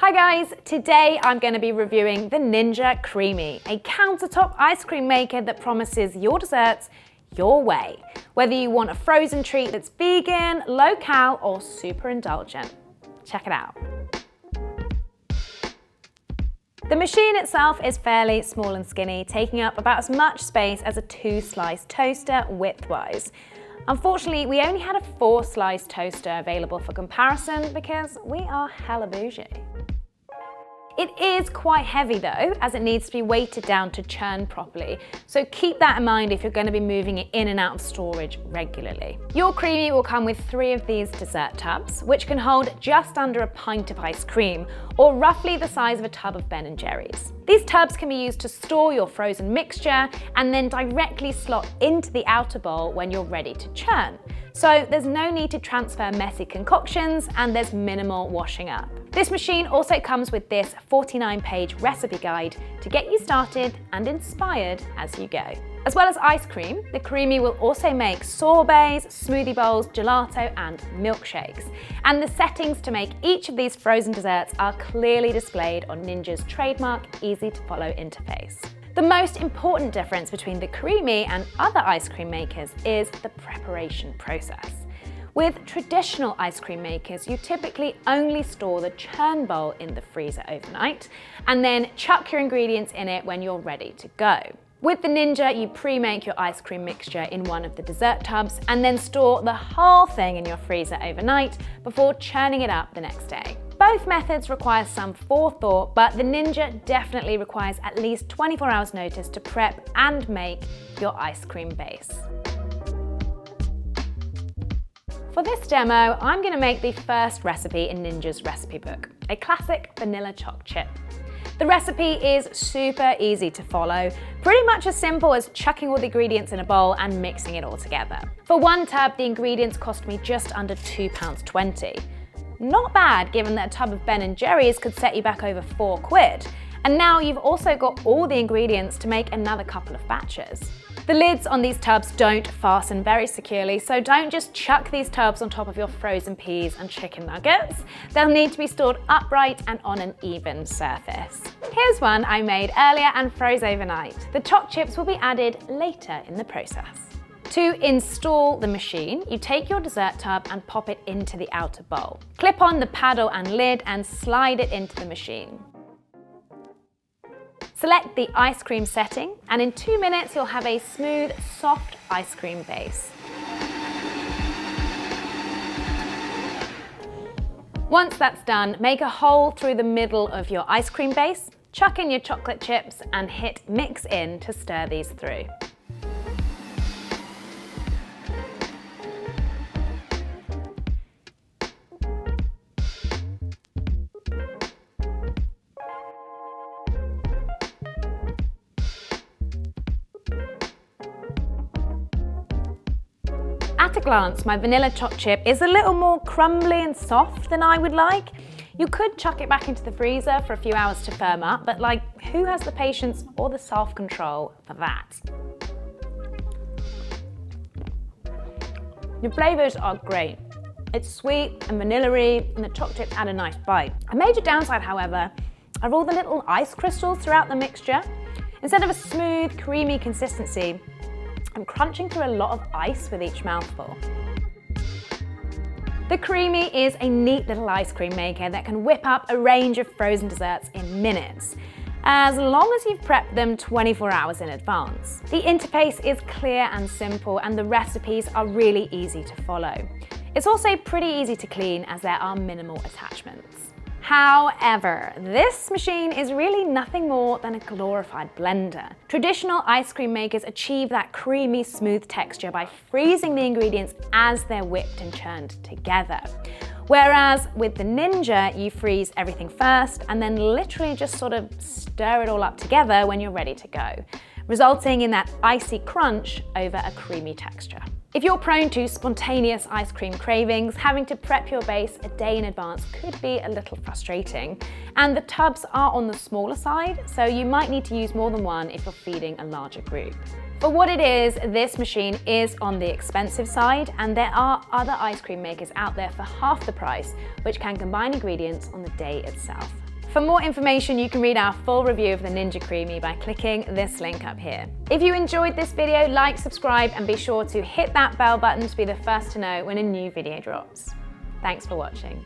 Hi guys, today I'm going to be reviewing the Ninja Creami, a countertop ice cream maker that promises your desserts your way. Whether you want a frozen treat that's vegan, low-cal, or super indulgent. Check it out. The machine itself is fairly small and skinny, taking up about as much space as a 2-slice toaster widthwise. Unfortunately, we only had a 4-slice toaster available for comparison because we are hella bougie. It is quite heavy though, as it needs to be weighted down to churn properly, so keep that in mind if you're going to be moving it in and out of storage regularly. Your Creami will come with 3 of these dessert tubs, which can hold just under a pint of ice cream, or roughly the size of a tub of Ben & Jerry's. These tubs can be used to store your frozen mixture and then directly slot into the outer bowl when you're ready to churn. So there's no need to transfer messy concoctions and there's minimal washing up. This machine also comes with this 49-page recipe guide to get you started and inspired as you go. As well as ice cream, the Creami will also make sorbets, smoothie bowls, gelato, and milkshakes. And the settings to make each of these frozen desserts are clearly displayed on Ninja's trademark, easy-to-follow interface. The most important difference between the Creami and other ice cream makers is the preparation process. With traditional ice cream makers, you typically only store the churn bowl in the freezer overnight and then chuck your ingredients in it when you're ready to go. With the Ninja, you pre-make your ice cream mixture in one of the dessert tubs and then store the whole thing in your freezer overnight before churning it up the next day. Both methods require some forethought, but the Ninja definitely requires at least 24 hours notice to prep and make your ice cream base. For this demo, I'm going to make the first recipe in Ninja's recipe book, a classic vanilla choc chip. The recipe is super easy to follow, pretty much as simple as chucking all the ingredients in a bowl and mixing it all together. For one tub, the ingredients cost me just under £2.20. Not bad, given that a tub of Ben & Jerry's could set you back over £4. And now you've also got all the ingredients to make another couple of batches. The lids on these tubs don't fasten very securely, so don't just chuck these tubs on top of your frozen peas and chicken nuggets. They'll need to be stored upright and on an even surface. Here's one I made earlier and froze overnight. The choc chips will be added later in the process. To install the machine, you take your dessert tub and pop it into the outer bowl. Clip on the paddle and lid and slide it into the machine. Select the ice cream setting, and in 2 minutes you'll have a smooth, soft ice cream base. Once that's done, make a hole through the middle of your ice cream base, chuck in your chocolate chips and hit mix in to stir these through. At a glance, my vanilla choc chip is a little more crumbly and soft than I would like. You could chuck it back into the freezer for a few hours to firm up, but who has the patience or the self-control for that? The flavors are great. It's sweet and vanilla-y, and the choc chips add a nice bite. A major downside, however, are all the little ice crystals throughout the mixture. Instead of a smooth, creamy consistency, I'm crunching through a lot of ice with each mouthful. The Creami is a neat little ice cream maker that can whip up a range of frozen desserts in minutes, as long as you've prepped them 24 hours in advance. The interface is clear and simple, and the recipes are really easy to follow. It's also pretty easy to clean, as there are minimal attachments. However, this machine is really nothing more than a glorified blender. Traditional ice cream makers achieve that creamy, smooth texture by freezing the ingredients as they're whipped and churned together. Whereas with the Ninja, you freeze everything first and then literally just sort of stir it all up together when you're ready to go, resulting in that icy crunch over a creamy texture. If you're prone to spontaneous ice cream cravings, having to prep your base a day in advance could be a little frustrating. And the tubs are on the smaller side, so you might need to use more than one if you're feeding a larger group. For what it is, this machine is on the expensive side, and there are other ice cream makers out there for half the price, which can combine ingredients on the day itself. For more information, you can read our full review of the Ninja Creami by clicking this link up here. If you enjoyed this video, like, subscribe, and be sure to hit that bell button to be the first to know when a new video drops. Thanks for watching.